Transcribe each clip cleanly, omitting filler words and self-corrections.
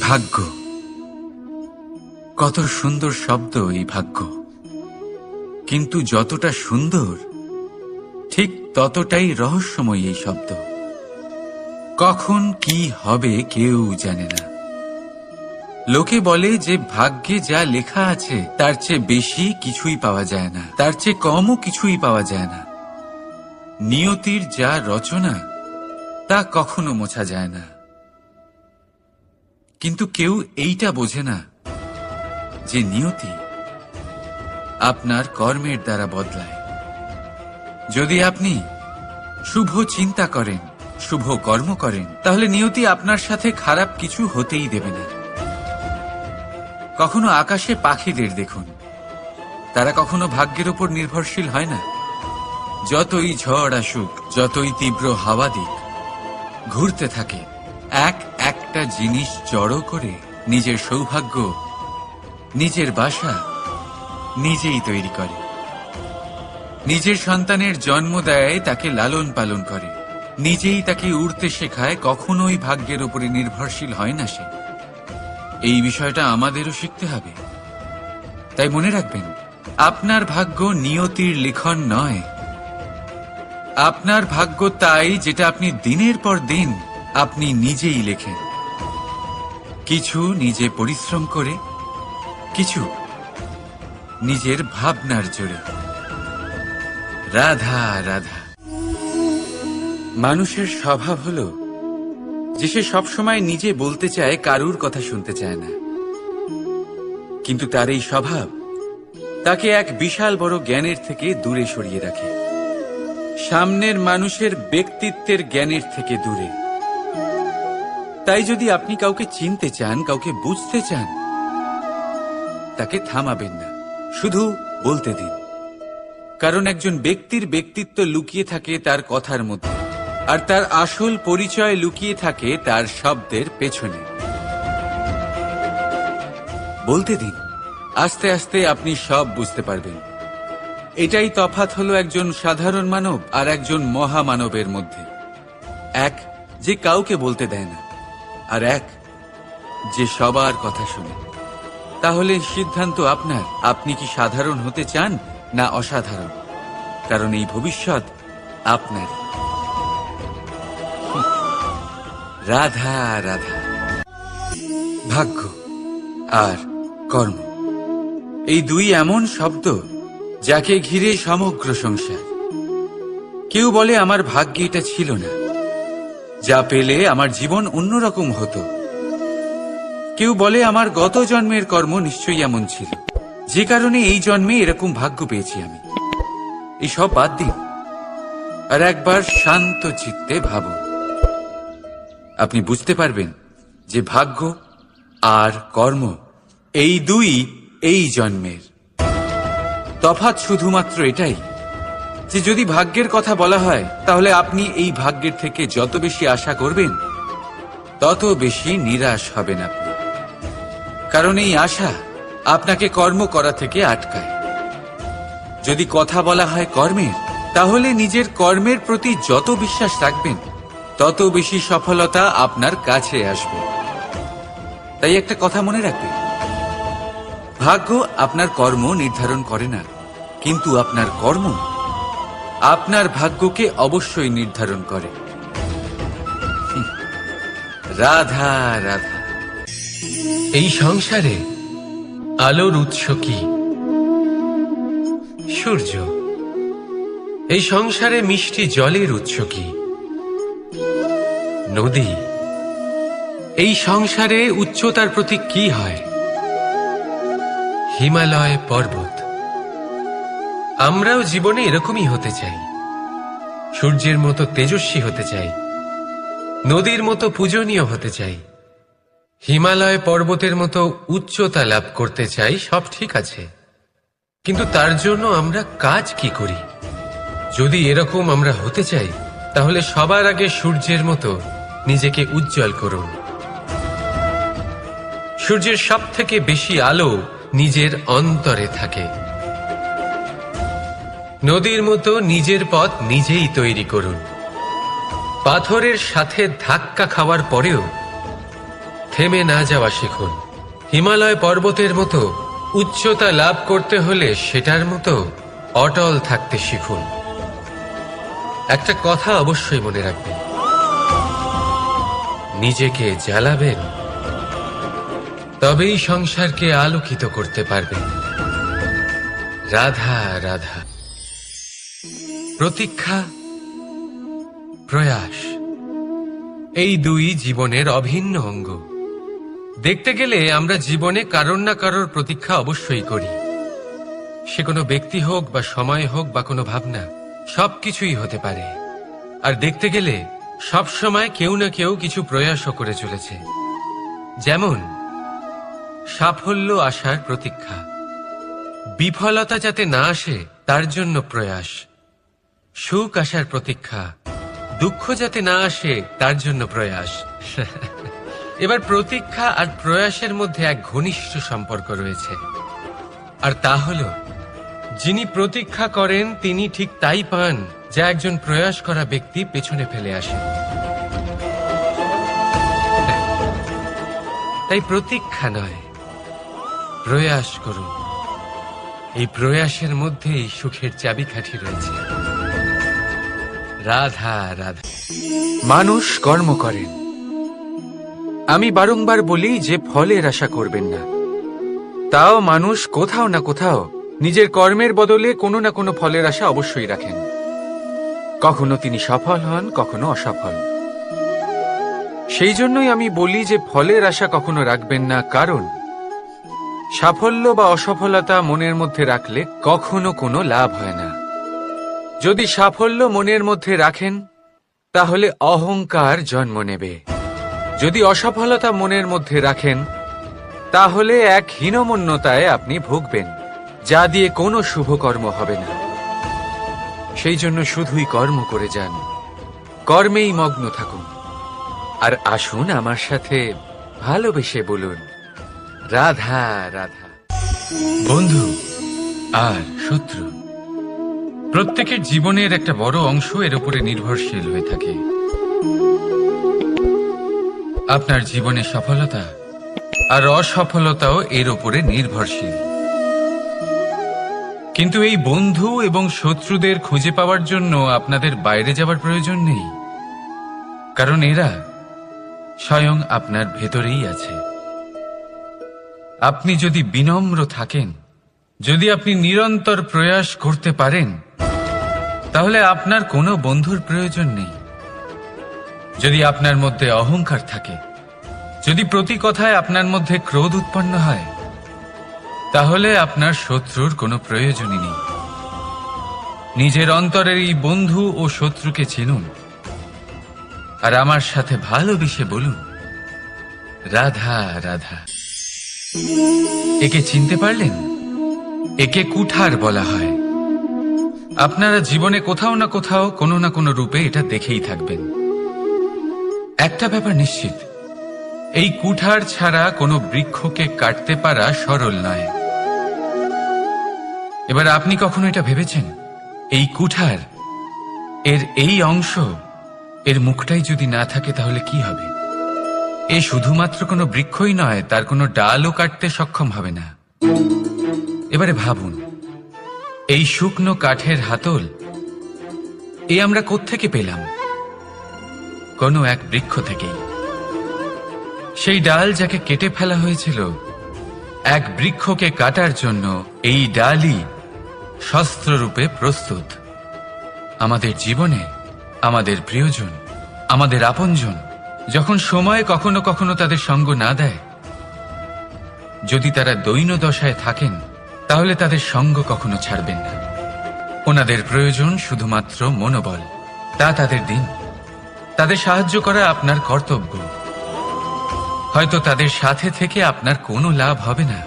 ভাগ্য, কত সুন্দর শব্দ এই ভাগ্য। কিন্তু যতটা সুন্দর ঠিক ততটাই রহস্যময় এই শব্দ। কখন কি হবে কেউ জানে না। লোকে বলে যে ভাগ্যে যা লেখা আছে তার চেয়ে বেশি কিছুই পাওয়া যায় না, তার চেয়ে কমও কিছুই পাওয়া যায় না। নিয়তির যা রচনা তা কখনো মোছা যায় না। কিন্তু কেউ এইটা বোঝে না যে নিয়তি আপনার কর্মের দ্বারা বদলায়। যদি আপনি শুভ চিন্তা করেন, শুভ কর্ম করেন, তাহলে নিয়তি আপনার সাথে খারাপ কিছু হতেই দেবে না। কখনো আকাশে পাখিদের দেখুন, তারা কখনো ভাগ্যের উপর নির্ভরশীল হয় না। যতই ঝড় আসুক, যতই তীব্র হাওয়া দিক, ঘুরতে থাকে একটা জিনিস জড়ো করে নিজের সৌভাগ্য, নিজের বাসা নিজেই তৈরি করে। নিজের সন্তানের জন্ম দেয়, তাকে লালন পালন করে, নিজেই তাকে উড়তে শেখায়, কখনোই ভাগ্যের উপরে নির্ভরশীল হয় না সে। এই বিষয়টা আমাদেরও শিখতে হবে। তাই মনে রাখবেন, আপনার ভাগ্য নিয়তির লিখন নয়। আপনার ভাগ্য তাই যেটা আপনি দিনের পর দিন আপনি নিজেই লেখেন। কিছু নিজে পরিশ্রম করে, কিছু নিজের ভাবনার জোরে। রাধা রাধা। মানুষের স্বভাব হলো যে সে সবসময় নিজে বলতে চায়, কারুর কথা শুনতে চায় না। কিন্তু তার এই স্বভাব তাকে এক বিশাল বড় জ্ঞানের থেকে দূরে সরিয়ে রাখে, সামনের মানুষের ব্যক্তিত্বের জ্ঞানের থেকে দূরে। তাই যদি আপনি কাউকে চিনতে চান, কাউকে বুঝতে চান, তাকে থামাবেন না, শুধু বলতে দিন। কারণ একজন ব্যক্তির ব্যক্তিত্ব লুকিয়ে থাকে তার কথার মধ্যে, আর তার আসল পরিচয় লুকিয়ে থাকে তার শব্দের পেছনে। বলতে দিন, আস্তে আস্তে আপনি সব বুঝতে পারবেন। এটাই তফাৎ হলো একজন সাধারণ মানব আর একজন মহামানবের মধ্যে। এক যে কাউকে বলতে দেয় না, আর এক যে সবার কথা শুনে। তাহলে সিদ্ধান্ত আপনার, আপনি কি সাধারণ হতে চান না অসাধারণ? কারণ এই ভবিষ্যৎ আপনার। রাধা রাধা। ভাগ্য আর কর্ম, এই দুই এমন শব্দ যাকে ঘিরে সমগ্র সংসার। কেউ বলে আমার ভাগ্যে এটা ছিল না, যা পেলে আমার জীবন অন্যরকম হতো। কেউ বলে আমার গত জন্মের কর্ম নিশ্চয়ই এমন ছিল, যে কারণে এই জন্মে এরকম ভাগ্য পেয়েছি আমি। এই সব বাদ দিন আর একবার শান্ত চিত্তে ভাবুন। আপনি বুঝতে পারবেন যে ভাগ্য আর কর্ম এই দুই এই জন্মের। তফাৎ শুধুমাত্র এটাই যে যদি ভাগ্যের কথা বলা হয়, তাহলে আপনি এই ভাগ্যের থেকে যত বেশি আশা করবেন তত বেশি নিরাশ হবেন আপনি। কারণ এই আশা আপনাকে কর্ম করা থেকে আটকায়। যদি কথা বলা হয় কর্মের, তাহলে নিজের কর্মের প্রতি যত বিশ্বাস রাখবেন তত বেশি সফলতা আপনার কাছে আসবে। তাই একটা কথা মনে রাখবেন, ভাগ্য আপনার কর্ম নির্ধারণ করে না, কিন্তু আপনার কর্ম আপনার ভাগ্যকে অবশ্যই নির্ধারণ করে। রাধা রাধা। এই সংসারে আলোর উৎস কি? সূর্য। এই সংসারে মিষ্টি জলের উৎস কি? নদী। এই সংসারে উচ্চতার প্রতীক কি হয়? হিমালয় পর্বত। আমরাও জীবনে এরকমই হতে চাই, সূর্যের মতো তেজস্বী হতে চাই, নদীর মতো পূজনীয় হতে চাই, হিমালয় পর্বতের মতো উচ্চতা লাভ করতে চাই। সব ঠিক আছে, কিন্তু তার জন্য আমরা কাজ কি করি? যদি এরকম আমরা হতে চাই, তাহলে সবার আগে সূর্যের মতো নিজেকে উজ্জ্বল করুন। সূর্যের সব থেকে বেশি আলো নিজের অন্তরে থাকে। নদীর মতো নিজের পথ নিজেই তৈরি করুন। পাথরের সাথে ধাক্কা খাওয়ার পরেও থেমে না যাওয়া শিখুন। হিমালয় পর্বতের মতো উচ্চতা লাভ করতে হলে সেটার মতো অটল থাকতে শিখুন। একটা কথা অবশ্যই মনে রাখবেন, নিজেকে জ্বালাবেন তবেই সংসারকে আলোকিত করতে পারবেন। রাধা রাধা। প্রতীক্ষা, প্রয়াস, এই দুই জীবনের অভিন্ন অঙ্গ। দেখতে গেলে আমরা জীবনে কারোর না কারোর প্রতীক্ষা অবশ্যই করি। সে কোনো ব্যক্তি হোক বা সময় হোক বা কোনো ভাবনা, সবকিছুই হতে পারে। আর দেখতে গেলে সব সময় কেউ না কেউ কিছু প্রয়াসও করে চলেছে। যেমন সাফল্য আসার প্রতীক্ষা, বিফলতা যাতে না আসে তার জন্য প্রয়াস, সুখ আসার প্রতীক্ষা, দুঃখ যাতে না আসে তার জন্য প্রয়াস। এবার প্রতীক্ষা আর প্রয়াসের মধ্যে এক ঘনিষ্ঠ সম্পর্ক রয়েছে, আর তা হল যিনি প্রতীক্ষা করেন তিনি ঠিক তাই পান যা একজন প্রয়াস করা ব্যক্তি পেছনে ফেলে আসে। তাই প্রতীক্ষা নয়, প্রয়াস করুন। এই প্রয়াসের মধ্যেই সুখের চাবিকাঠি রয়েছে। রাধা রাধা। মানুষ কর্ম করেন। আমি বারংবার বলি যে ফলের আশা করবেন না। তাও মানুষ কোথাও না কোথাও নিজের কর্মের বদলে কোনো না কোনো ফলের আশা অবশ্যই রাখেন। কখনো তিনি সফল হন, কখনো অসফল। সেই জন্যই আমি বলি যে ফলের আশা কখনো রাখবেন না, কারণ সাফল্য বা অসফলতা মনের মধ্যে রাখলে কখনো কোনো লাভ হয় না। যদি সাফল্য মনের মধ্যে রাখেন তাহলে অহংকার জন্ম নেবে। যদি অসফলতা মনের মধ্যে রাখেন তাহলে এক হীনমন্যতায় আপনি ভুগবেন, যা দিয়ে কোনো শুভকর্ম হবে না। সেই জন্য শুধুই কর্ম করে যান, কর্মেই মগ্ন থাকুন। আর আসুন আমার সাথে ভালোবেসে বলুন, রাধা রাধা। বন্ধু আর শত্রু, প্রত্যেকের জীবনের একটা বড় অংশ এর উপরে নির্ভরশীল হয়ে থাকে। আপনার জীবনে সফলতা আর অসফলতাও এর উপরে নির্ভরশীল। কিন্তু এই বন্ধু এবং শত্রুদের খুঁজে পাওয়ার জন্য আপনাদের বাইরে যাওয়ার প্রয়োজন নেই, কারণ এরা স্বয়ং আপনার ভেতরেই আছে। আপনি যদি বিনম্র থাকেন, যদি আপনি নিরন্তর প্রয়াস করতে পারেন, তাহলে আপনার কোনো বন্ধুর প্রয়োজন নেই। যদি আপনার মধ্যে অহংকার থাকে, যদি প্রতি কথায় আপনার মধ্যে ক্রোধ উৎপন্ন হয়, তাহলে আপনার শত্রুর কোনো প্রয়োজনই নেই। নিজের অন্তরের এই বন্ধু ও শত্রুকে চিনুন, আর আমার সাথে ভালোবেসে বলুন, রাধা রাধা। একে চিনতে পারলেন? একে কুঠার বলা হয়। আপনারা জীবনে কোথাও না কোথাও কোনো না কোনো রূপে এটা দেখেই থাকবেন। একটা ব্যাপার নিশ্চিত, এই কুঠার ছাড়া কোনো বৃক্ষকে কাটতে পারা সরল নয়। এবার আপনি কখনো এটা ভেবেছেন, এই কুঠার, এর এই অংশ, এর মুখটাই যদি না থাকে তাহলে কি হবে? এ শুধুমাত্র কোনো বৃক্ষই নয়, তার কোনো ডালও কাটতে সক্ষম হবে না। এবারে ভাবুন, এই শুকনো কাঠের হাতল এ আমরা কোত্থেকে পেলাম? কোনো এক বৃক্ষ থেকেই। সেই ডাল যাকে কেটে ফেলা হয়েছিল এক বৃক্ষকে কাটার জন্য, এই ডালই শস্ত্ররূপে প্রস্তুত। আমাদের জীবনে আমাদের প্রিয়জন, আমাদের আপনজন যখন সময় কখনো কখনো তাদের সঙ্গ না দেয়, যদি তারা দৈন্য দশায় থাকেন, তাহলে তাদের সঙ্গ কখনো ছাড়বেন না। ওনাদের প্রয়োজন শুধুমাত্র মনোবল। তা তাদের দিন, তাদের সাহায্য করা আপনার কর্তব্য। হয়তো তাদের সাথে থেকে আপনার কোনো লাভ হবে না,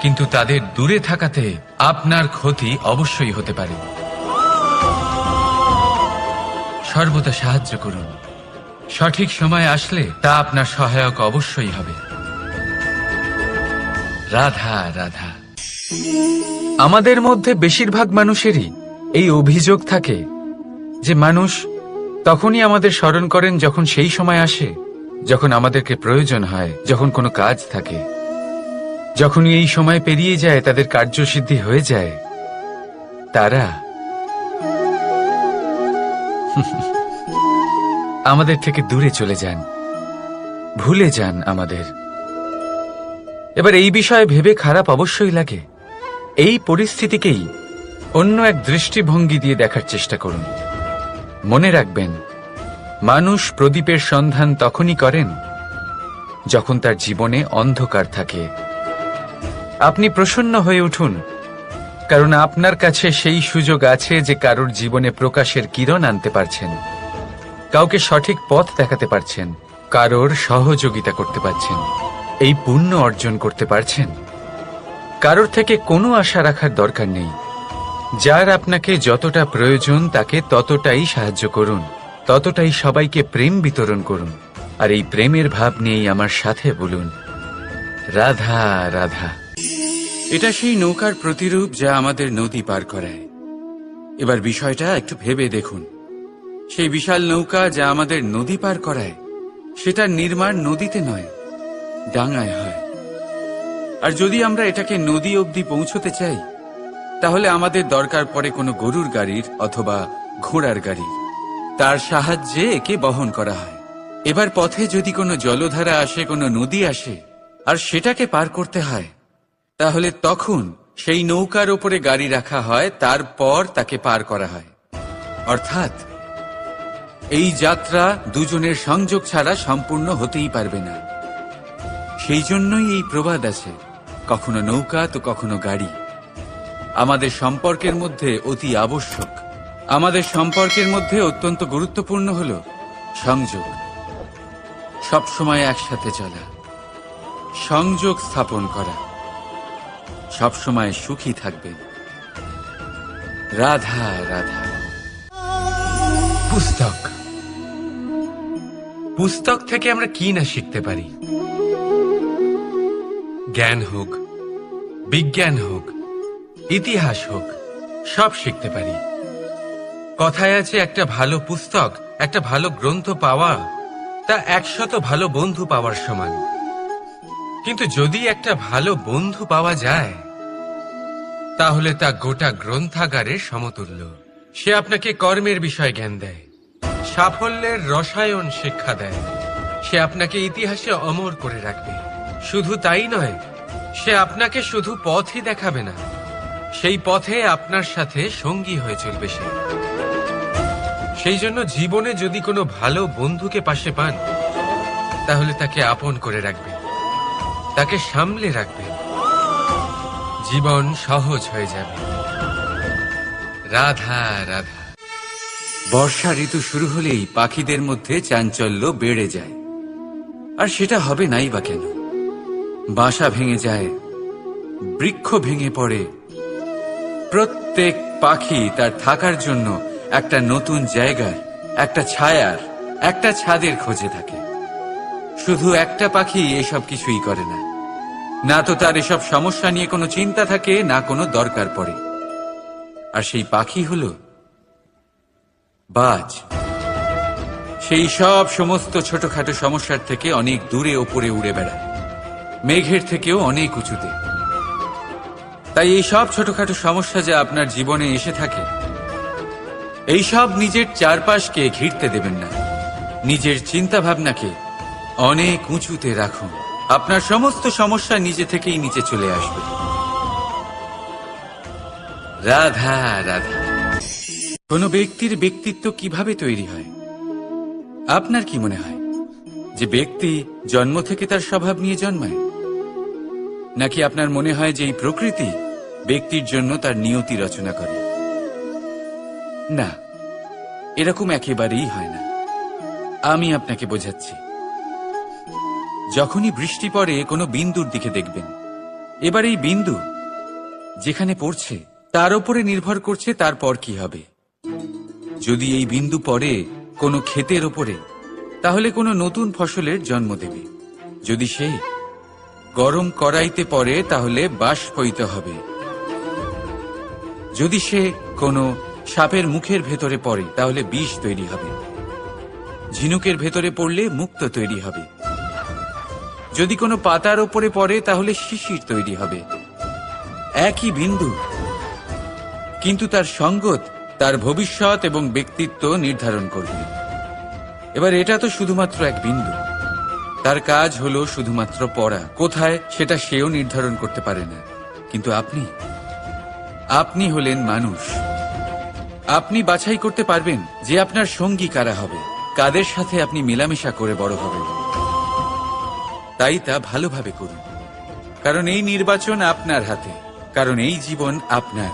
কিন্তু তাদের দূরে থাকাতে আপনার ক্ষতি অবশ্যই হতে পারে। সর্বদা সাহায্য করুন, সঠিক সময় আসলে তা আপনার সহায়ক অবশ্যই হবে। রাধা রাধা। আমাদের মধ্যে বেশিরভাগ মানুষেরই এই অভিযোগ থাকে যে মানুষ তখনই আমাদের স্মরণ করেন যখন সেই সময় আসে যখন আমাদেরকে প্রয়োজন হয়, যখন কোনো কাজ থাকে, যখনই এই সময় পেরিয়ে যায়, তাদের কার্যসিদ্ধি হয়ে যায়, তারা আমাদের থেকে দূরে চলে যান, ভুলে যান আমাদের। এবার এই বিষয়ে ভেবে খারাপ অবশ্যই লাগে। এই পরিস্থিতিকেই অন্য এক দৃষ্টিভঙ্গি দিয়ে দেখার চেষ্টা করুন। মনে রাখবেন, মানুষ প্রদীপের সন্ধান তখনই করেন যখন তার জীবনে অন্ধকার থাকে। আপনি প্রসন্ন হয়ে উঠুন, কারণ আপনার কাছে সেই সুযোগ আছে যে কারোর জীবনে প্রকাশের কিরণ আনতে পারছেন, কাউকে সঠিক পথ দেখাতে পারছেন, কারোর সহযোগিতা করতে পারছেন, এই পুণ্য অর্জন করতে পারছেন। কারোর থেকে কোনো আশা রাখার দরকার নেই। যার আপনাকে যতটা প্রয়োজন তাকে ততটাই সাহায্য করুন, ততটাই সবাইকে প্রেম বিতরণ করুন। আর এই প্রেমের ভাব নিয়েই আমার সাথে বলুন, রাধা রাধা। এটা সেই নৌকার প্রতিরূপ যা আমাদের নদী পার করায়। এবার বিষয়টা একটু ভেবে দেখুন। সেই বিশাল নৌকা যা আমাদের নদী পার করায়, সেটার নির্মাণ নদীতে নয়, ডাঙায় হয়। আর যদি আমরা এটাকে নদী অবধি পৌঁছতে চাই, তাহলে আমাদের দরকার পড়ে কোনো গরুর গাড়ির অথবা ঘোড়ার গাড়ির। তার সাহায্যে একে বহন করা হয়। এবার পথে যদি কোনো জলধারা আসে, কোনো নদী আসে, আর সেটাকে পার করতে হয়, তাহলে তখন সেই নৌকার ওপরে গাড়ি রাখা হয়, তারপর তাকে পার করা হয়। অর্থাৎ এই যাত্রা দুজনের সংযোগ ছাড়া সম্পূর্ণ হতেই পারবে না। সেই জন্যই এই প্রবাদ আছে, কখনো নৌকা তো কখনো গাড়ি। আমাদের সম্পর্কের মধ্যে অতি আবশ্যক, আমাদের সম্পর্কের মধ্যে অত্যন্ত গুরুত্বপূর্ণ হল সংযোগ। সবসময় একসাথে চলা, সংযোগ স্থাপন করা। সবসময় সুখী থাকবেন। রাধা রাধা। পুস্তক, পুস্তক থেকে আমরা কি না শিখতে পারি। জ্ঞান হোক, বিজ্ঞান হোক, ইতিহাস হোক, সব শিখতে পারি। কথায় আছে, একটা ভালো পুস্তক, একটা ভালো গ্রন্থ পাওয়া তা 100 ভালো বন্ধু পাওয়ার সমান। কিন্তু যদি একটা ভালো বন্ধু পাওয়া যায়, তাহলে তা গোটা গ্রন্থাগারের সমতুল্য। সে আপনাকে কর্মের বিষয় জ্ঞান দেয়, সাফল্যের রসায়ন শিক্ষা দেয়, সে আপনাকে ইতিহাসে অমর করে রাখবে। শুধু তাই নয়, সে আপনাকে শুধু পথই দেখাবে না, সেই পথে আপনার সাথে সঙ্গী হয়ে চলবে সে। সেই জন্য জীবনে যদি কোনো ভালো বন্ধুকে পাশে পান, তাহলে তাকে আপন করে রাখবেন, তাকে সামলে রাখবেন, জীবন সহজ হয়ে যাবে। রাধা রাধা। বর্ষা ঋতু শুরু হলেই পাখিদের মধ্যে চাঞ্চল্য বেড়ে যায়। আর সেটা হবে নাই বা কেন? বাসা ভেঙে যায়, বৃক্ষ ভেঙে পড়ে, প্রত্যেক পাখি তার থাকার জন্য একটা নতুন জায়গার, একটা ছায়ার, একটা ছাদের খোঁজে থাকে। শুধু একটা পাখি এসব কিছুই করে না। না তো তার এসব সমস্যা নিয়ে কোনো চিন্তা থাকে, না কোনো দরকার পড়ে। আর সেই পাখি হলো বাজ। সেই সব সমস্ত ছোটখাটো সমস্যার থেকে অনেক দূরে ওপরে উড়ে বেড়ায়, মেঘের থেকেও অনেক উঁচুতে। তাই এই সব ছোটখাটো সমস্যা যা আপনার জীবনে এসে থাকে, এই সব নিজের চারপাশকে ঘিরতে দেবেন না। নিজের চিন্তা ভাবনাকে অনেক উঁচুতে রাখুন। আপনার সমস্ত সমস্যা নিজে থেকেই নিচে চলে আসবে। রাধা রাধা। কোনো ব্যক্তির ব্যক্তিত্ব কিভাবে তৈরি হয়? আপনার কি মনে হয় যে ব্যক্তি জন্ম থেকে তার স্বভাব নিয়ে জন্মায়? নাকি আপনার মনে হয় যে এই প্রকৃতি ব্যক্তির জন্য তার নিয়তি রচনা করে? না, এরকম একেবারেই হয় না। আমি আপনাকে বোঝাচ্ছি। যখনই বৃষ্টি পড়ে কোনো বিন্দুর দিকে দেখবেন। এবার এই বিন্দু যেখানে পড়ছে তার উপরে নির্ভর করছে তারপর কি হবে। যদি এই বিন্দু পড়ে কোনো ক্ষেতের ওপরে, তাহলে কোনো নতুন ফসলের জন্ম দেবে। যদি সে গরম কড়াইতে পড়ে, তাহলে বাষ্পীত হবে। যদি সে কোনো সাপের মুখের ভেতরে পড়ে, তাহলে বিষ তৈরি হবে। ঝিনুকের ভেতরে পড়লে মুক্ত তৈরি হবে। যদি কোনো পাতার ওপরে পড়ে তাহলে শিশির তৈরি হবে। একই বিন্দু, কিন্তু তার সঙ্গত তার ভবিষ্যৎ এবং ব্যক্তিত্ব নির্ধারণ করবে। এবার এটা তো শুধুমাত্র এক বিন্দু, তার কাজ হলো শুধুমাত্র পড়া। কোথায় সেটা সেও নির্ধারণ করতে পারে না। কিন্তু আপনি হলেন মানুষ। আপনি বাছাই করতে পারবেন যে আপনার সঙ্গী কারা হবে, কাদের সাথে আপনি মেলামেশা করে বড় হবেন। তাই তা ভালোভাবে করুন, কারণ এই নির্বাচন আপনার হাতে, কারণ এই জীবন আপনার,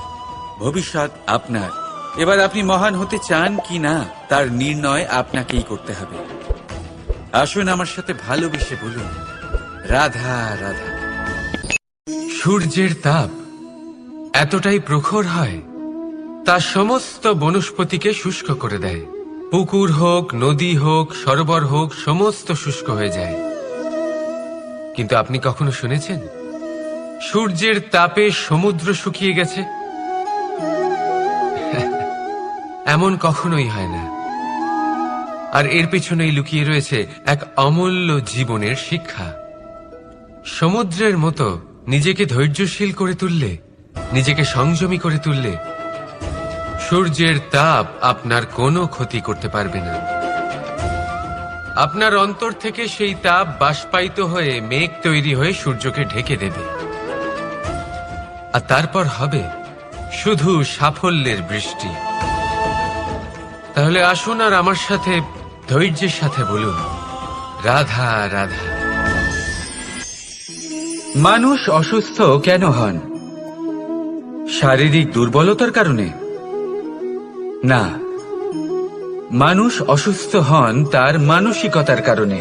ভবিষ্যৎ আপনার। এবার আপনি মহান হতে চান কি না তার নির্ণয় আপনাকেই করতে হবে। আসুন আমার সাথে ভালোবেসে বলুন, রাধা রাধা। সূর্যের তাপ এতটাই প্রখর হয়, তা সমস্ত বনস্পতিকে শুষ্ক করে দেয়। পুকুর হোক, নদী হোক, সরোবর হোক, সমস্ত শুষ্ক হয়ে যায়। কিন্তু আপনি কখনো শুনেছেন সূর্যের তাপে সমুদ্র শুকিয়ে গেছে? এমন কখনোই হয় না। আর এর পেছনেই লুকিয়ে রয়েছে এক অমূল্য জীবনের শিক্ষা। সমুদ্রের মতো নিজেকে ধৈর্যশীল করে তুললে, নিজেকে সংযমী করে তুললে, সূর্যের তাপ আপনার কোনো ক্ষতি করতে পারবে না। আপনার অন্তর থেকে সেই তাপ বাষ্পায়িত হয়ে মেঘ তৈরি হয়ে সূর্যকে ঢেকে দেবে, আর তারপর হবে শুধু সাফল্যের বৃষ্টি। তাহলে আসুন আর আমার সাথে ধৈর্যের সাথে বলুন, রাধা রাধা। মানুষ অসুস্থ কেন হন? শারীরিক দুর্বলতার কারণে? না, মানুষ অসুস্থ হন তার মানসিকতার কারণে,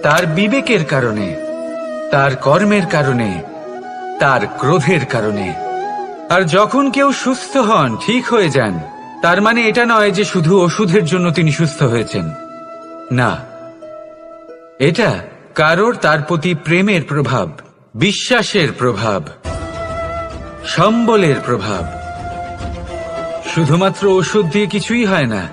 তার বিবেকের কারণে, তার কর্মের কারণে, তার ক্রোধের কারণে। আর যখন কেউ সুস্থ হন, ঠিক হয়ে যান, তার মানে এটা নয় যে শুধু ওষুধের জন্য তিনি সুস্থ হয়েছেন। না, এটা কারোর তার প্রতি প্রেমের প্রভাব, বিশ্বাসের প্রভাব, সম্বলের প্রভাব। শুধুমাত্র ওষুধ দিয়ে কিছুই হয় না।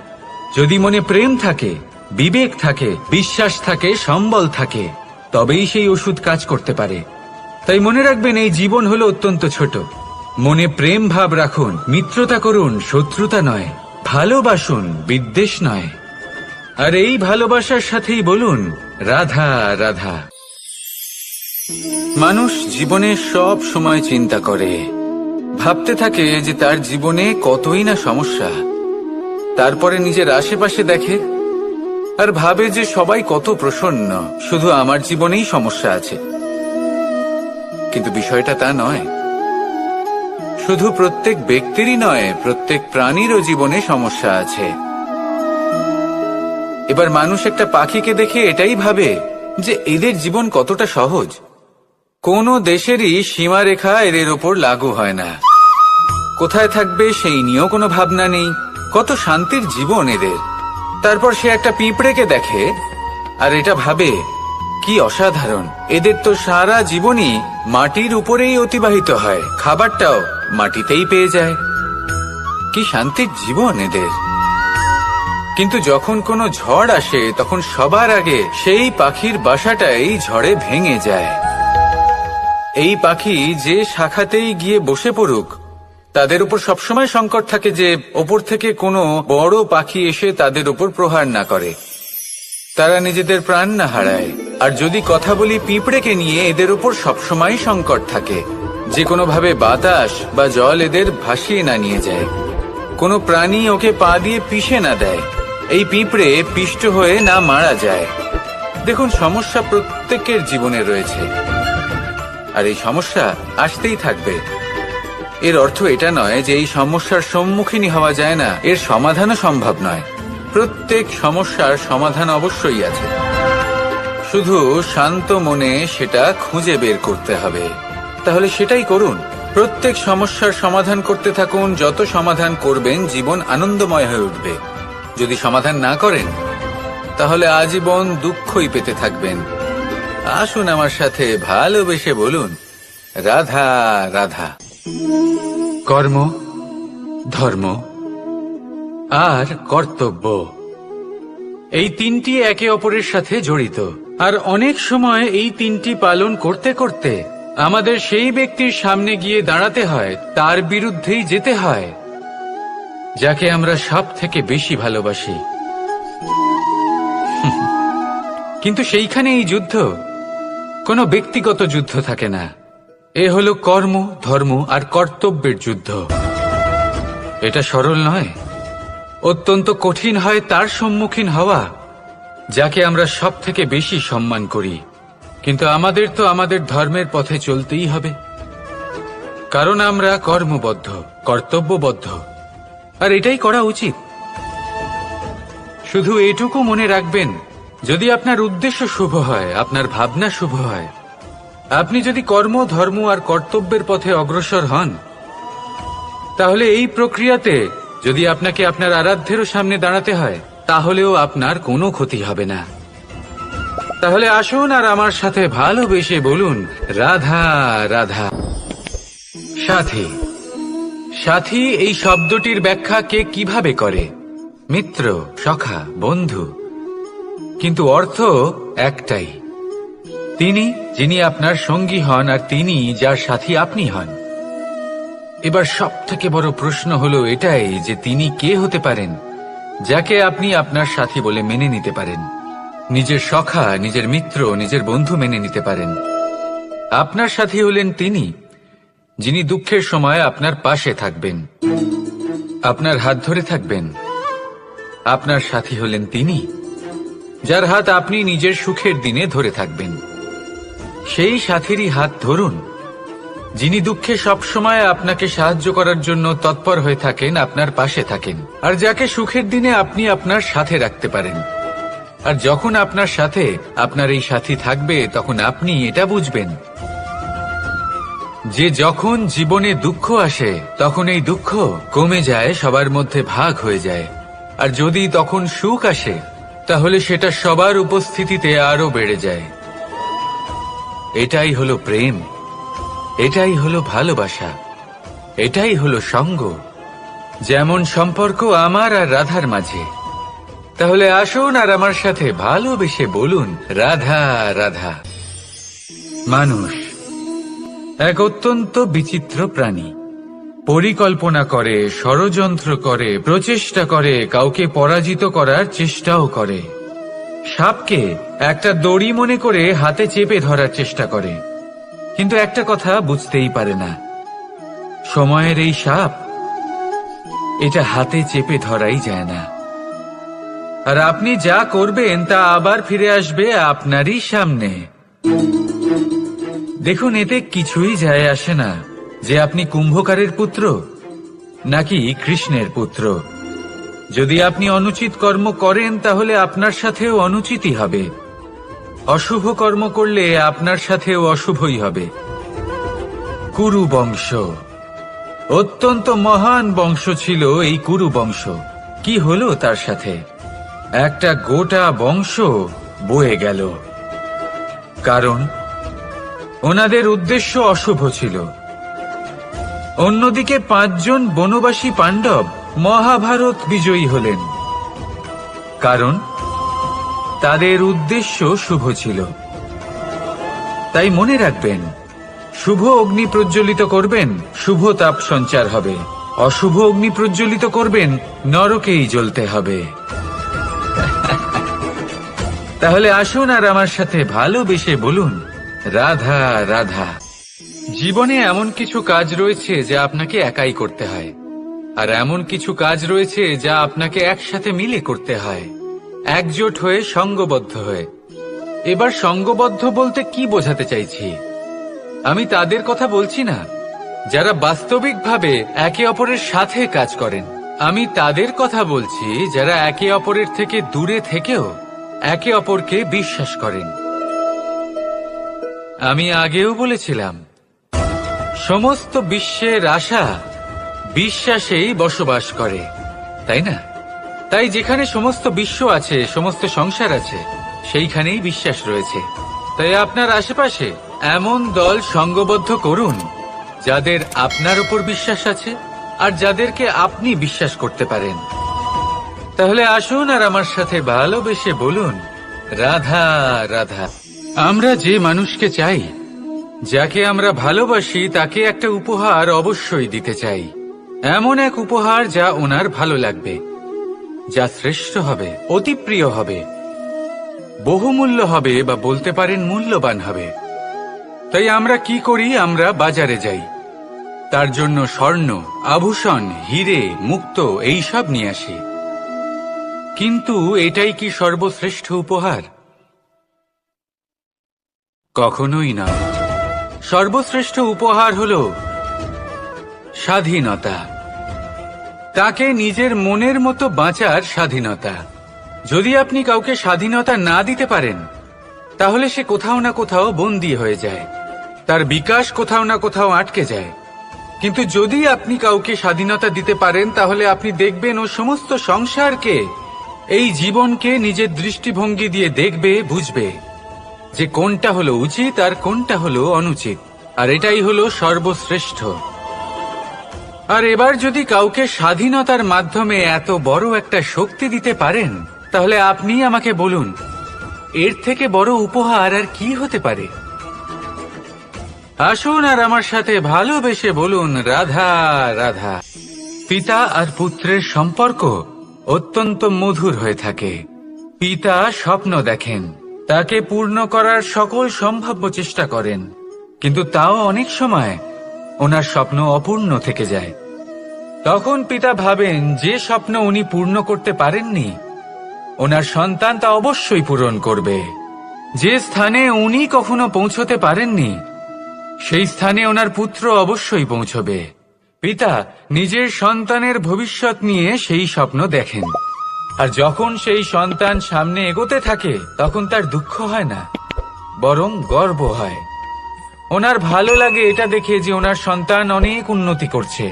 যদি মনে প্রেম থাকে, বিবেক থাকে, বিশ্বাস থাকে, সম্বল থাকে, তবেই সেই ওষুধ কাজ করতে পারে। তাই মনে রাখবেন, এই জীবন হলো অত্যন্ত ছোট। মনে প্রেম ভাব রাখুন, মিত্রতা করুন, শত্রুতা নয়। ভালোবাসুন, বিদ্বেষ নয়। আর এই ভালোবাসার সাথেই বলুন, রাধা রাধা। মানুষ জীবনে সব সময় চিন্তা করে, ভাবতে থাকে যে তার জীবনে কতই না সমস্যা। তারপরে নিজের আশেপাশে দেখে আর ভাবে যে সবাই কত প্রসন্ন, শুধু আমার জীবনেই সমস্যা আছে। কিন্তু বিষয়টা তা নয়। শুধু প্রত্যেক ব্যক্তিরই নয়, প্রত্যেক প্রাণীরও জীবনে সমস্যা আছে। এবার মানুষ একটা পাখিকে দেখে এটাই ভাবে যে এদের জীবন কতটা সহজ। কোনো দেশেরই সীমারেখা এদের ওপর লাগু হয় না। কোথায় থাকবে সেই নিয়েও কোনো ভাবনা নেই। কত শান্তির জীবন এদের। তারপর সে একটা পিঁপড়েকে দেখে আর এটা ভাবে, কি অসাধারণ, এদের তো সারা জীবনই মাটির উপরেই অতিবাহিত হয়, খাবারটাও মাটিতেই পেয়ে যায়। কি শান্তির জীবন এদের। কিন্তু যখন কোনো ঝড় আসে, তখন সবার আগে সেই পাখির বাসাটাই ঝড়ে ভেঙে যায়। এই পাখি যে শাখাতেই গিয়ে বসে পড়ুক, তাদের উপর সবসময় সংকট থাকে যে ওপর থেকে কোনো বড় পাখি এসে তাদের উপর প্রহার না করে, তারা নিজেদের প্রাণ না হারায়। আর যদি কথা বলি পিঁপড়েকে নিয়ে, এদের উপর সবসময় সংকট থাকে যে কোনোভাবে বাতাস বা জল এদের ভাসিয়ে না নিয়ে যায়, কোনো প্রাণী ওকে পা দিয়ে পিষে না দেয়, এই পিঁপড়ে পিষ্ট হয়ে না মারা যায়। দেখুন, সমস্যা প্রত্যেকের জীবনে রয়েছে, আর এই সমস্যা আসতেই থাকবে। এর অর্থ এটা নয় যে এই সমস্যার সম্মুখীনই হওয়া যায় না, এর সমাধানও সম্ভব নয়। প্রত্যেক সমস্যার সমাধান অবশ্যই আছে, শুধু শান্ত মনে সেটা খুঁজে বের করতে হবে। তাহলে সেটাই করুন, প্রত্যেক সমস্যার সমাধান করতে থাকুন। যত সমাধান করবেন, জীবন আনন্দময় হয়ে উঠবে। যদি সমাধান না করেন, তাহলে আজীবন দুঃখই পেতে থাকবেন। আসুন আমার সাথে ভালোবেসে বলুন, রাধা রাধা। কর্ম, ধর্ম আর কর্তব্য, এই তিনটি একে অপরের সাথে জড়িত, আর অনেক সময় এই তিনটি পালন করতে করতে আমাদের সেই ব্যক্তির সামনে গিয়ে দাঁড়াতে হয়, তার বিরুদ্ধেই যেতে হয় যাকে আমরা সব থেকে বেশি ভালোবাসি। কিন্তু সেইখানে এই যুদ্ধ কোনো ব্যক্তিগত যুদ্ধ থাকে না, এ হলো কর্ম, ধর্ম আর কর্তব্যের যুদ্ধ। এটা সরল নয়, অত্যন্ত কঠিন হয় তার সম্মুখীন হওয়া যাকে আমরা সব থেকে বেশি সম্মান করি। কিন্তু আমাদের তো আমাদের ধর্মের পথে চলতেই হবে, কারণ আমরা কর্মবদ্ধ, কর্তব্যবদ্ধ, আর এটাই করা উচিত। শুধু এটুকু মনে রাখবেন, যদি আপনার উদ্দেশ্য শুভ হয়, আপনার ভাবনা শুভ হয়, আপনি যদি কর্ম, ধর্ম আর কর্তব্যের পথে অগ্রসর হন, তাহলে এই প্রক্রিয়াতে যদি আপনাকে আপনার আরাধ্যেরও সামনে দাঁড়াতে হয়, তাহলেও আপনার কোনো ক্ষতি হবে না। তাহলে আসুন আর আমার সাথে ভালোবেসে বলুন, রাধা রাধা। সাথী। সাথী এই শব্দটির ব্যাখ্যা কে কিভাবে করে? মিত্র, সখা, বন্ধু। কিন্তু অর্থ একটাই, তিনি যিনি আপনার সঙ্গী হন আর তিনি যার সাথী আপনি হন। এবার সব থেকে বড় প্রশ্ন হলো এটাই যে তিনি কে হতে পারেন যাকে আপনি আপনার সাথী বলে মেনে নিতে পারেন, নিজের সখা, নিজের মিত্র, নিজের বন্ধু মেনে নিতে পারেন। আপনার সাথী হলেন তিনি যিনি দুঃখের সময় আপনার পাশে থাকবেন, আপনার হাত ধরে থাকবেন। আপনার সাথী হলেন তিনি যার হাত আপনি নিজের সুখের দিনে ধরে থাকবেন। সেই সাথীরই হাত ধরুন যিনি দুঃখে সবসময় আপনাকে সাহায্য করার জন্য তৎপর হয়ে থাকেন, আপনার পাশে থাকেন, আর যাকে সুখের দিনে আপনি আপনার সাথে রাখতে পারেন। আর যখন আপনার সাথে আপনার এই সাথী থাকবে, তখন আপনি এটা বুঝবেন যে যখন জীবনে দুঃখ আসে, তখন এই দুঃখ কমে যায়, সবার মধ্যে ভাগ হয়ে যায়। আর যদি তখন সুখ আসে, তাহলে সেটা সবার উপস্থিতিতে আরো বেড়ে যায়। এটাই হলো প্রেম, এটাই হলো ভালোবাসা, এটাই হলো সঙ্গ, যেমন সম্পর্ক আমার আর রাধার মাঝে। তাহলে আসুন আর আমার সাথে ভালোবেসে বলুন, রাধা রাধা। মানুষ এক অত্যন্ত বিচিত্র প্রাণী, পরিকল্পনা করে, ষড়যন্ত্র করে, প্রচেষ্টা করে, কাউকে পরাজিত করার চেষ্টাও করে। সাপকে একটা দড়ি মনে করে হাতে চেপে ধরার চেষ্টা করে, কিন্তু একটা কথা বুঝতেই পারে না, সময়ের এই সাপ, এটা হাতে চেপে ধরাই যায় না। আর আপনি যা করবেন তা আবার ফিরে আসবে আপনারই সামনে। দেখুন, এতে কিছুই যায় আসে না যে আপনি কুম্ভকারের পুত্র নাকি কৃষ্ণের পুত্র। যদি আপনি অনুচিত কর্ম করেন, তাহলে আপনার সাথেও অনুচিতই হবে। অশুভ কর্ম করলে আপনার সাথেও অশুভই হবে। কুরু বংশ অত্যন্ত মহান বংশ ছিল। এই কুরু বংশ কি হলো তার সাথে? একটা গোটা বংশ বয়ে গেল, কারণ ওনাদের উদ্দেশ্য অশুভ ছিল। অন্যদিকে 5 জন বনবাসী পাণ্ডব মহাভারত বিজয়ী হলেন, কারণ তাদের উদ্দেশ্য শুভ ছিল। তাই মনে রাখবেন, শুভ অগ্নি প্রজ্বলিত করবেন, শুভ তাপ সঞ্চার হবে। অশুভ অগ্নি প্রজ্বলিত করবেন, নরকেই জ্বলতে হবে। তাহলে আসুন আর আমার সাথে ভালোবেসে বলুন, রাধা রাধা। জীবনে এমন কিছু কাজ রয়েছে যা আপনাকে একাই করতে হয়, আর এমন কিছু কাজ রয়েছে যা আপনাকে একসাথে মিলে করতে হয়, একজোট হয়ে, সঙ্গবদ্ধ হয়ে। এবার সঙ্গবদ্ধ বলতে কি বোঝাতে চাইছি? আমি তাদের কথা বলছি না যারা বাস্তবিকভাবে একে অপরের সাথে কাজ করেন। আমি তাদের কথা বলছি যারা একে অপরের থেকে দূরে থেকেও একে অপরকে বিশ্বাস করেন। আমি আগেও বলেছিলাম, সমস্ত বিশ্বের আশা বিশ্বাসেই বসবাস করে, তাই না? তাই যেখানে সমস্ত বিশ্ব আছে, সমস্ত সংসার আছে, সেইখানেই বিশ্বাস রয়েছে। তাই আপনার আশেপাশে এমন দল সঙ্গবদ্ধ করুন যাদের আপনার উপর বিশ্বাস আছে আর যাদেরকে আপনি বিশ্বাস করতে পারেন। তাহলে আসুন আর আমার সাথে ভালোবেসে বলুন, রাধা রাধা। আমরা যে মানুষকে চাই, যাকে আমরা ভালোবাসি, তাকে একটা উপহার অবশ্যই দিতে চাই। এমন এক উপহার যা ওনার ভালো লাগবে, যা শ্রেষ্ঠ হবে, অতি প্রিয় হবে, বহুমূল্য হবে, বা বলতে পারেন মূল্যবান হবে। তাই আমরা কি করি? আমরা বাজারে যাই, তার জন্য স্বর্ণ, আভূষণ, হিরে, মুক্তো এইসব নিয়ে আসি। কিন্তু এটাই কি সর্বশ্রেষ্ঠ উপহার? কখনোই না। সর্বশ্রেষ্ঠ উপহার হলো স্বাধীনতা, তাকে নিজের মনের মতো বাঁচার স্বাধীনতা। যদি আপনি কাউকে স্বাধীনতা না দিতে পারেন, তাহলে সে কোথাও না কোথাও বন্দী হয়ে যায়, তার বিকাশ কোথাও না কোথাও আটকে যায়। কিন্তু যদি আপনি কাউকে স্বাধীনতা দিতে পারেন, তাহলে আপনি দেখবেন ও সমস্ত সংসারকে, এই জীবনকে নিজের দৃষ্টিভঙ্গি দিয়ে দেখবে, বুঝবে যে কোনটা হলো উচিত আর কোনটা হলো অনুচিত। আর এটাই হলো সর্বশ্রেষ্ঠ। আর এবার যদি কাউকে স্বাধীনতার মাধ্যমে এত বড় একটা শক্তি দিতে পারেন, তাহলে আপনি আমাকে বলুন, এর থেকে বড় উপহার আর কি হতে পারে? আসুন আর আমার সাথে ভালোবেসে বলুন, রাধা রাধা। পিতা আর পুত্রের সম্পর্ক অত্যন্ত মধুর হয়ে থাকে। পিতা স্বপ্ন দেখেন, তাকে পূর্ণ করার সকল সম্ভাব্য চেষ্টা করেন, কিন্তু তাও অনেক সময় ওনার স্বপ্ন অপূর্ণ থেকে যায়। তখন পিতা ভাবেন যে স্বপ্ন উনি পূর্ণ করতে পারেননি, ওনার সন্তান তা অবশ্যই পূরণ করবে। যে স্থানে উনি কখনো পৌঁছতে পারেননি, সেই স্থানে ওনার পুত্র অবশ্যই পৌঁছবে। পিতা নিজের সন্তানের ভবিষ্যৎ নিয়ে সেই স্বপ্ন দেখেন, আর যখন সেই সন্তান সামনে এগোতে থাকে, তখন তার দুঃখ হয় না, বরং গর্ব হয়। ওনার ভালো লাগে এটা দেখে যে ওনার সন্তান অনেক উন্নতি করছে।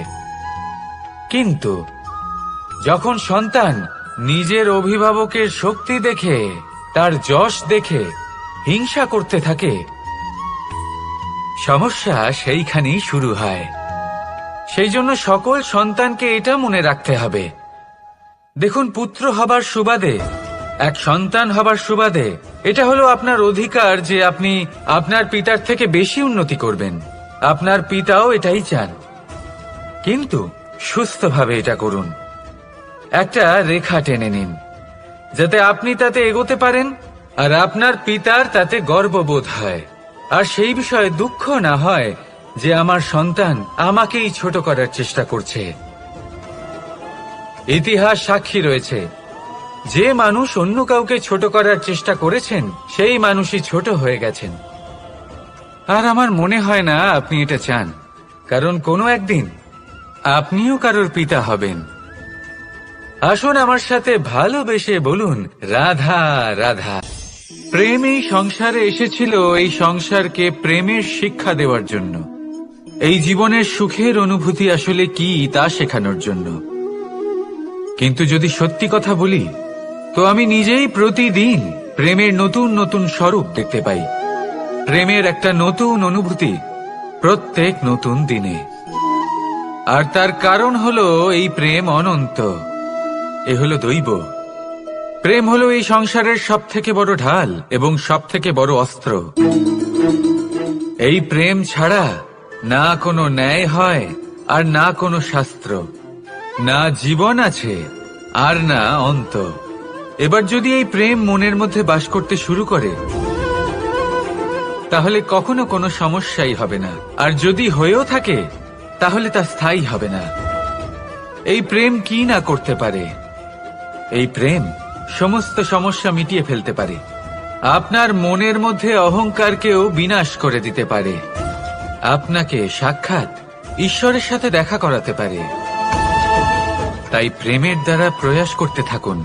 কিন্তু যখন সন্তান নিজের অভিভাবকের শক্তি দেখে, তার যশ দেখে হিংসা করতে থাকে, সমস্যা সেইখানেই শুরু হয়। সেই জন্য সকল সন্তানকে এটা মনে রাখতে হবে, দেখুন, পুত্র হবার সুবাদে, এক সন্তান হবার সুবাদে, এটা হলো আপনার অধিকার যে আপনি আপনার পিতার থেকে বেশি উন্নতি করবেন। আপনার পিতাও এটাই চান, কিন্তু সুস্থভাবে এটা করুন। একটা রেখা টেনে নিন, যাতে আপনি তাতে এগোতে পারেন, আর আপনার পিতার তাতে গর্ববোধ হয়, আর সেই বিষয়ে দুঃখ না হয় যে আমার সন্তান আমাকেই ছোট করার চেষ্টা করছে। ইতিহাস সাক্ষী রয়েছে, যে মানুষ অন্য কাউকে ছোট করার চেষ্টা করেছেন, সেই মানুষই ছোট হয়ে গেছেন। আর আমার মনে হয় না আপনি এটা চান, কারণ কোনো একদিন আপনিও কারোর পিতা হবেন। আসুন আমার সাথে ভালোবেসে বলুন, রাধা রাধা। প্রেম এই সংসারে এসেছিল এই সংসারকে প্রেমের শিক্ষা দেওয়ার জন্য, এই জীবনের সুখের অনুভূতি আসলে কি তা শেখানোর জন্য। কিন্তু যদি সত্যি কথা বলি, তো আমি নিজেই প্রতিদিন প্রেমের নতুন নতুন স্বরূপ দেখতে পাই, প্রেমের একটা নতুন অনুভূতি প্রত্যেক নতুন দিনে। আর তার কারণ হলো এই প্রেম অনন্ত, এ হলো দৈব। প্রেম হলো এই সংসারের সবথেকে বড় ঢাল এবং সবথেকে বড় অস্ত্র। এই প্রেম ছাড়া না কোনো ন্যায় হয়, আর না কোনো শাস্ত্র, না জীবন আছে, আর না অন্ত। এবার যদি এই প্রেম মনের মধ্যে বাস করতে শুরু করে, তাহলে কখনো কোনো সমস্যাই হবে না, আর যদি হয়েও থাকে, তাহলে তা স্থায়ী হবে না। এই প্রেম কি না করতে পারে? এই প্রেম সমস্ত সমস্যা মিটিয়ে ফেলতে পারে, আপনার মনের মধ্যে অহংকারকেও বিনাশ করে দিতে পারে, আপনাকে সাক্ষাৎ ঈশ্বরের সাথে দেখা করাতে পারে। তাই প্রেমের দ্বারা প্রয়াস করতে থাকুন,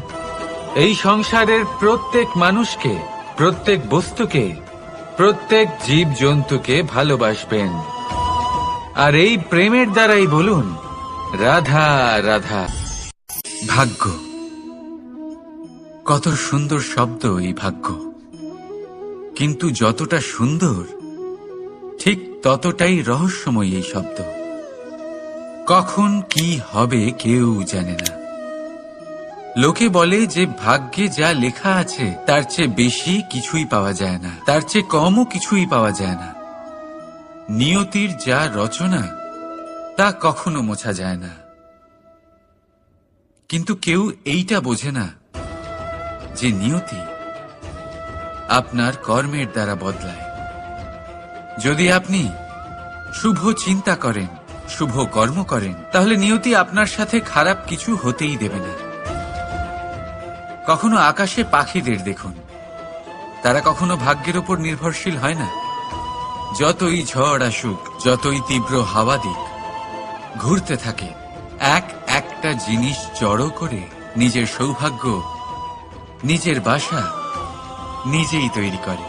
এই সংসারের প্রত্যেক মানুষকে, প্রত্যেক বস্তুকে, প্রত্যেক জীব জন্তুকে ভালোবাসবেন। আর এই প্রেমের দ্বারাই বলুন, রাধা রাধা। ভাগ্য, কত সুন্দর শব্দ এই ভাগ্য, কিন্তু যতটা সুন্দর, ঠিক ততটাই রহস্যময় এই শব্দ। কখন কি হবে কেউ জানে না। লোকে বলে যে ভাগ্যে যা লেখা আছে তার চেয়ে বেশি কিছুই পাওয়া যায় না, তার চেয়ে কমও কিছুই পাওয়া যায় না। নিয়তির যা রচনা তা কখনো মোছা যায় না। কিন্তু কেউ এইটা বোঝে না যে নিয়তি আপনার কর্মের দ্বারা বদলায়। যদি আপনি শুভ চিন্তা করেন, শুভ কর্ম করেন, তাহলে নিয়তি আপনার সাথে খারাপ কিছু হতেই দেবে না। কখনো আকাশে পাখিদের দেখুন, তারা কখনো ভাগ্যের উপর নির্ভরশীল হয় না। যতই ঝড় আসুক, যতই তীব্র হাওয়া দিক, ঘুরতে থাকে, একটা জিনিস জড়ো করে নিজের সৌভাগ্য, নিজের বাসা নিজেই তৈরি করে।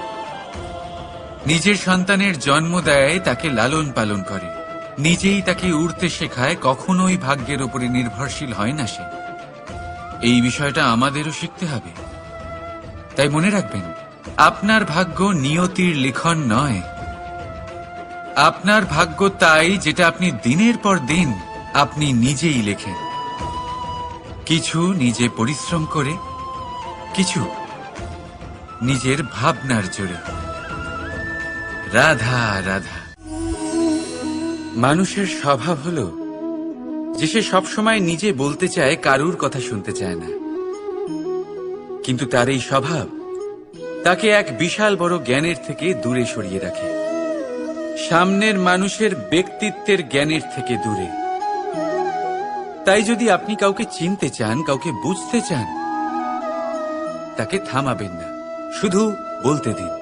নিজের সন্তানের জন্ম দেয়, তাকে লালন পালন করে, নিজেই তাকে উড়তে শেখায়, কখনোই ভাগ্যের উপরে নির্ভরশীল হয় না সে। এই বিষয়টা আমাদেরও শিখতে হবে। তাই মনে রাখবেন, আপনার ভাগ্য নিয়তির লিখন নয়। আপনার ভাগ্য তাই যেটা আপনি দিনের পর দিন আপনি নিজেই লেখেন। কিছু নিজে পরিশ্রম করে, কিছু নিজের ভাবনার জোরে। রাধা রাধা। মানুষের স্বভাব হলো যে সে সবসময় নিজে বলতে চায়, কারুর কথা শুনতে চায় না। কিন্তু তার এই স্বভাব তাকে এক বিশাল বড় জ্ঞানের থেকে দূরে সরিয়ে রাখে, সামনের মানুষের ব্যক্তিত্বের জ্ঞানের থেকে দূরে। তাই যদি আপনি কাউকে চিনতে চান, কাউকে বুঝতে চান, তাকে থামাবেন না, শুধু বলতে দিন।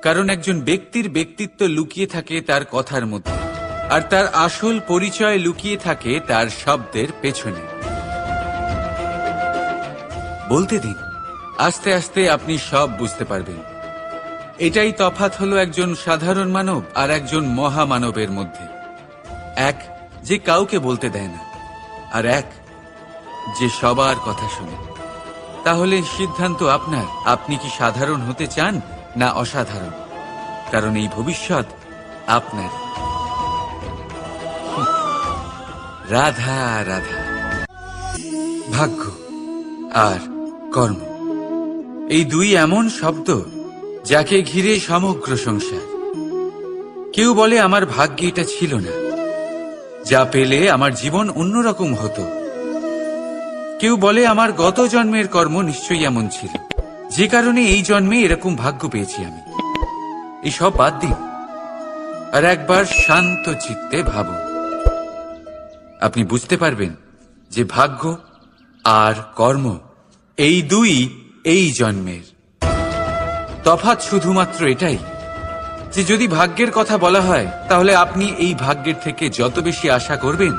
কারণ একজন ব্যক্তির ব্যক্তিত্ব লুকিয়ে থাকে তার কথার মধ্যে, আর তার আসল পরিচয় লুকিয়ে থাকে তার শব্দের পেছনে। বলতে দিন, আস্তে আস্তে আপনি সব বুঝতে পারবেন। এটাই তফাৎ হলো একজন সাধারণ মানব আর একজন মহামানবের মধ্যে। এক যে কাউকে বলতে দেয় না, আর এক যে সবার কথা শুনে। তাহলে সিদ্ধান্ত আপনার, আপনি কি সাধারণ হতে চান না অসাধারণ? কারণ এই ভবিষ্যৎ আপনার। রাধা রাধা। ভাগ্য আর কর্ম, এই দুই এমন শব্দ যাকে ঘিরে সমগ্র সংসার। কেউ বলে আমার ভাগ্যে এটা ছিল না, যা পেলে আমার জীবন অন্যরকম হতো। কেউ বলে আমার গত জন্মের কর্ম নিশ্চয়ই এমন ছিল, যে কারণে এই জন্মে এরকম ভাগ্য পেয়েছি আমি। এসব বাদ দিন আর একবার শান্ত চিত্তে ভাবুন। আপনি বুঝতে পারবেন যে ভাগ্য আর কর্ম এই দুই এই জন্মের। তফাৎ শুধুমাত্র এটাই যে যদি ভাগ্যের কথা বলা হয়, তাহলে আপনি এই ভাগ্যের থেকে যত বেশি আশা করবেন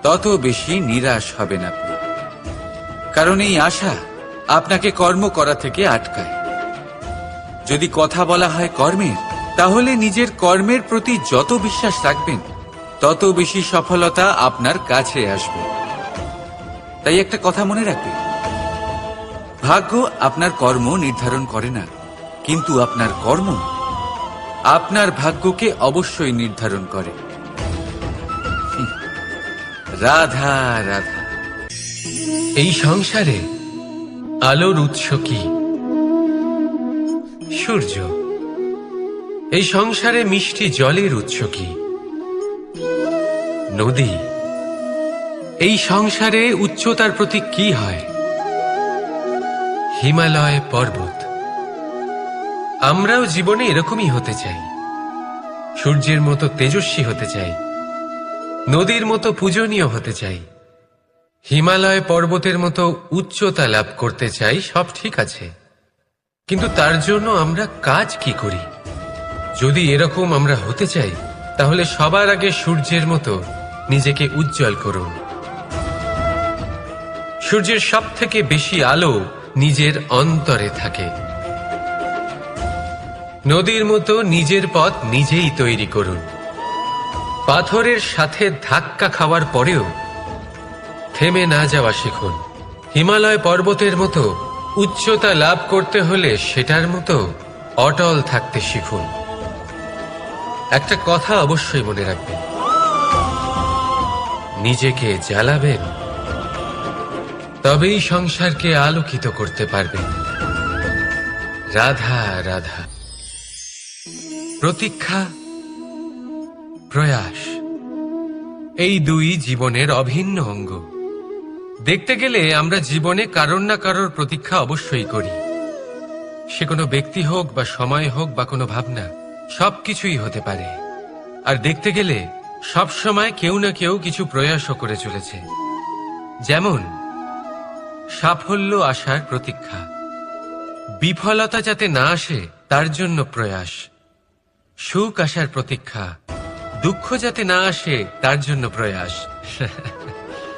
তত বেশি নিরাশ হবেন আপনি। কারণ এই আশা আপনাকে কর্ম করা থেকে আটকায়। যদি কথা বলা হয় কর্মের, তাহলে নিজের কর্মের প্রতি যত বিশ্বাস রাখবেন তত বেশি সফলতা আপনার কাছে আসবে। তাই একটা কথা মনে রাখবেন, ভাগ্য আপনার কর্ম নির্ধারণ করে না, কিন্তু আপনার কর্ম আপনার ভাগ্যকে অবশ্যই নির্ধারণ করে। রাধা রাধা। এই সংসারে আলোর উৎস কি? সূর্য। এই সংসারে মিষ্টি জলের উৎস কি? নদী। এই সংসারে উচ্চতার প্রতীক কি হয়? হিমালয় পর্বত। আমরাও জীবনে এরকমই হতে চাই, সূর্যের মতো তেজস্বী হতে চাই, নদীর মতো পূজনীয় হতে চাই, হিমালয় পর্বতের মতো উচ্চতা লাভ করতে চাই। সব ঠিক আছে, কিন্তু তার জন্য আমরা কাজ কি করি? যদি এরকম আমরা হতে চাই, তাহলে সবার আগে সূর্যের মতো নিজেকে উজ্জ্বল করুন। সূর্যের সব থেকে বেশি আলো নিজের অন্তরে থাকে। নদীর মতো নিজের পথ নিজেই তৈরি করুন। পাথরের সাথে ধাক্কা খাওয়ার পরেও থেমে না যাওয়া শিখুন। হিমালয় পর্বতের মতো উচ্চতা লাভ করতে হলে সেটার মতো অটল থাকতে শিখুন। একটা কথা অবশ্যই মনে রাখবেন, নিজেকে জ্বালাবেন তবেই সংসারকে আলোকিত করতে পারবেন। রাধা রাধা। প্রতীক্ষা, প্রয়াস, এই দুই জীবনের অভিন্ন অঙ্গ। দেখতে গেলে আমরা জীবনে কারোর না কারোর প্রতীক্ষা অবশ্যই করি। সে কোনো ব্যক্তি হোক বা সময় হোক বা কোনো ভাবনা, সবকিছুই হতে পারে। আর দেখতে গেলে সব সময় কেউ না কেউ কিছু প্রয়াসও করে চলেছে। যেমন সাফল্য আসার প্রতীক্ষা, বিফলতা যাতে না আসে তার জন্য প্রয়াস, সুখ আসার প্রতীক্ষা, দুঃখ যাতে না আসে তার জন্য প্রয়াস।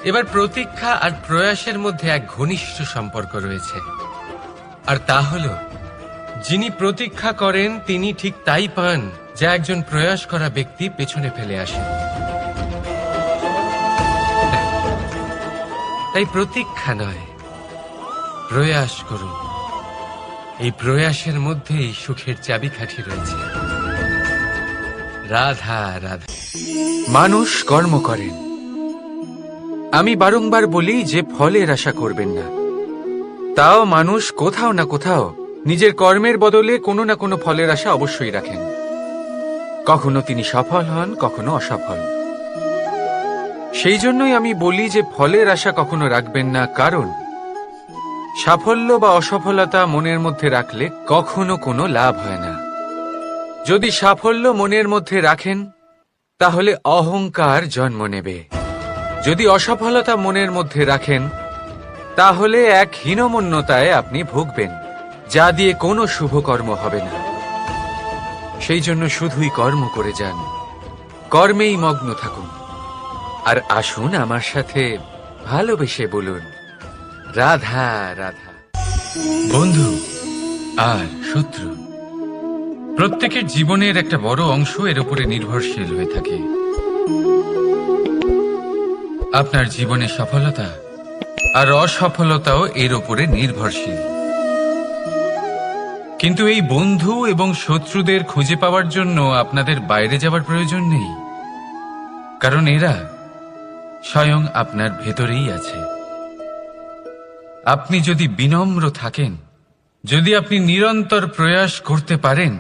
এবার প্রতীক্ষা আর প্রয়াসের মধ্যে এক ঘনিষ্ঠ সম্পর্ক রয়েছে, আর তা হল যিনি প্রতীক্ষা করেন তিনি ঠিক তাই পান যা একজন প্রয়াস করা ব্যক্তি পেছনে ফেলে আসে। তাই প্রতীক্ষা নয়, প্রয়াস করুন। এই প্রয়াসের মধ্যেই সুখের চাবিকাঠি রয়েছে। রাধা রাধা। মানুষ কর্ম করেন। আমি বারংবার বলি যে ফলের আশা করবেন না। তাও মানুষ কোথাও না কোথাও নিজের কর্মের বদলে কোনো না কোনো ফলের আশা অবশ্যই রাখেন। কখনো তিনি সফল হন, কখনো অসফল। সেই জন্যই আমি বলি যে ফলের আশা কখনো রাখবেন না, কারণ সাফল্য বা অসফলতা মনের মধ্যে রাখলে কখনো কোনো লাভ হয় না। যদি সাফল্য মনের মধ্যে রাখেন তাহলে অহংকার জন্ম নেবে। যদি অসফলতা মনের মধ্যে রাখেন তাহলে এক হীনমন্যতায় আপনি ভুগবেন, যা দিয়ে কোনো শুভকর্ম হবে না। সেই জন্য শুধুই কর্ম করে যান, কর্মেই মগ্ন থাকুন। আর আসুন আমার সাথে ভালোবেসে বলুন, রাধা রাধা। বন্ধু আর শত্রু, প্রত্যেকের জীবনের একটা বড় অংশ এর উপরে নির্ভরশীল হয়ে থাকে। আপনার জীবনের সফলতা আর অসফলতাও এর উপরে নির্ভরশীল। কিন্তু এই বন্ধু এবং শত্রুদের খুঁজে পাওয়ার জন্য আপনাদের বাইরে যাওয়ার প্রয়োজন নেই, কারণ এরা স্বয়ং আপনার ভেতরেই আছে। আপনি যদি বিনম্র থাকেন, যদি আপনি নিরন্তর প্রয়াস করতে পারেন,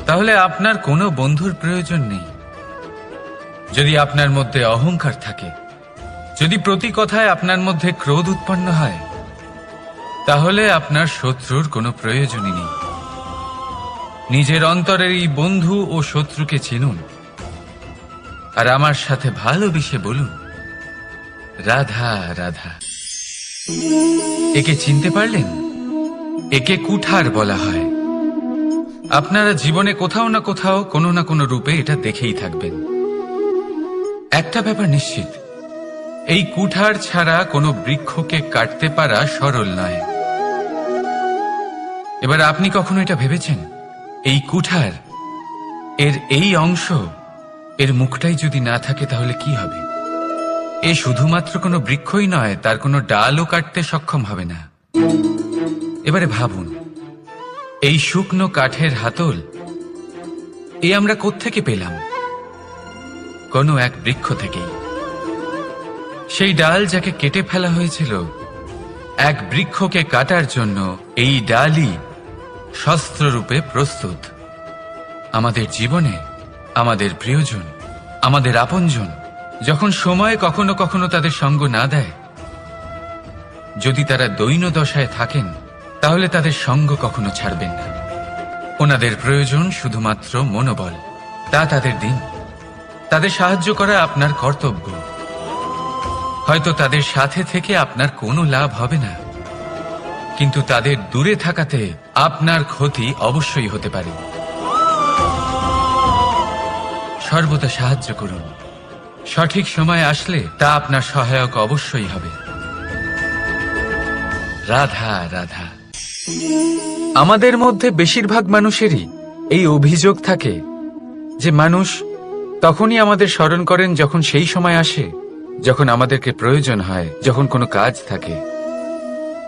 তাহলে আপনার কোনো বন্ধুর প্রয়োজন নেই। যদি আপনার মধ্যে অহংকার থাকে, যদি প্রতি কথায় আপনার মধ্যে ক্রোধ উৎপন্ন হয়, তাহলে আপনার শত্রুর কোনো প্রয়োজনই নেই। নিজের অন্তরের এই বন্ধু ও শত্রুকে চিনুন, আর আমার সাথে ভালোবেসে বলুন, রাধা রাধা। একে চিনতে পারলেন? একে কুঠার বলা হয়। আপনারা জীবনে কোথাও না কোথাও কোনো না কোনো রূপে এটা দেখেই থাকবেন। একটা ব্যাপার নিশ্চিত, এই কুঠার ছাড়া কোনো বৃক্ষকে কাটতে পারা সরল নয়। এবার আপনি কখনো এটা ভেবেছেন, এই কুঠার, এর এই অংশ, এর মুখটাই যদি না থাকে তাহলে কি হবে? এ শুধুমাত্র কোনো বৃক্ষই নয়, তার কোনো ডালও কাটতে সক্ষম হবে না। এবারে ভাবুন, এই শুকনো কাঠের হাতল এ আমরা কোত্থেকে পেলাম? কোনো এক বৃক্ষ থেকেই। সেই ডাল যাকে কেটে ফেলা হয়েছিল এক বৃক্ষকে কাটার জন্য, এই ডালই শস্ত্ররূপে প্রস্তুত। আমাদের জীবনে আমাদের প্রিয়জন, আমাদের আপনজন যখন সময় কখনো কখনো তাদের সঙ্গ না দেয়, যদি তারা দৈন্য দশায় থাকেন, তাহলে তাদের সঙ্গ কখনো ছাড়বেন না। ওনাদের প্রয়োজন শুধুমাত্র মনোবল। তা তাদের দিন, তাদের সাহায্য করা আপনার কর্তব্য। হয়তো তাদের সাথে থেকে আপনার কোনো লাভ হবে না, কিন্তু তাদের দূরে থাকাতে আপনার ক্ষতি অবশ্যই হতে পারে। সর্বদা সাহায্য করুন। সঠিক সময় আসলে তা আপনার সহায়ক অবশ্যই হবে। রাধা রাধা। আমাদের মধ্যে বেশিরভাগ মানুষেরই এই অভিযোগ থাকে যে মানুষ তখনই আমাদের স্মরণ করেন যখন সেই সময় আসে যখন আমাদেরকে প্রয়োজন হয়, যখন কোনো কাজ থাকে।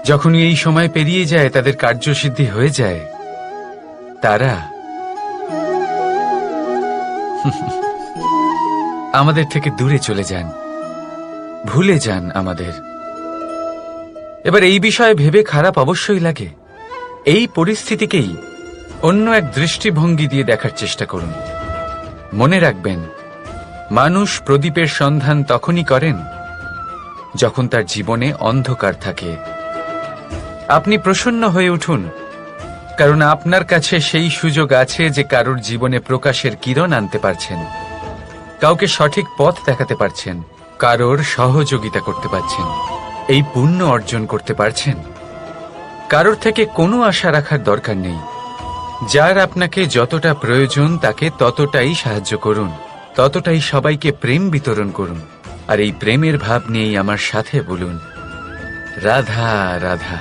যখনই এই সময় পেরিয়ে যায়, তাদের কার্যসিদ্ধি হয়ে যায়, তারা আমাদের থেকে দূরে চলে যান, ভুলে যান আমাদের। এবার এই বিষয়ে ভেবে খারাপ অবশ্যই লাগে। এই পরিস্থিতিকেই অন্য এক দৃষ্টিভঙ্গি দিয়ে দেখার চেষ্টা করুন। মনে রাখবেন, মানুষ প্রদীপের সন্ধান তখনই করেন যখন তার জীবনে অন্ধকার থাকে। আপনি প্রসন্ন হয়ে উঠুন, কারণ আপনার কাছে সেই সুযোগ আছে যে কারোর জীবনে প্রকাশের কিরণ আনতে পারছেন, কাউকে সঠিক পথ দেখাতে পারছেন, কারোর সহযোগিতা করতে পারছেন, এই পুণ্য অর্জন করতে পারছেন। কারোর থেকে কোনো আশা রাখার দরকার নেই। যার আপনাকে যতটা প্রয়োজন তাকে ততটাই সাহায্য করুন, ততটাই সবাইকে প্রেম বিতরণ করুন। আর এই প্রেমের ভাব নিয়েই আমার সাথে বলুন, রাধা রাধা।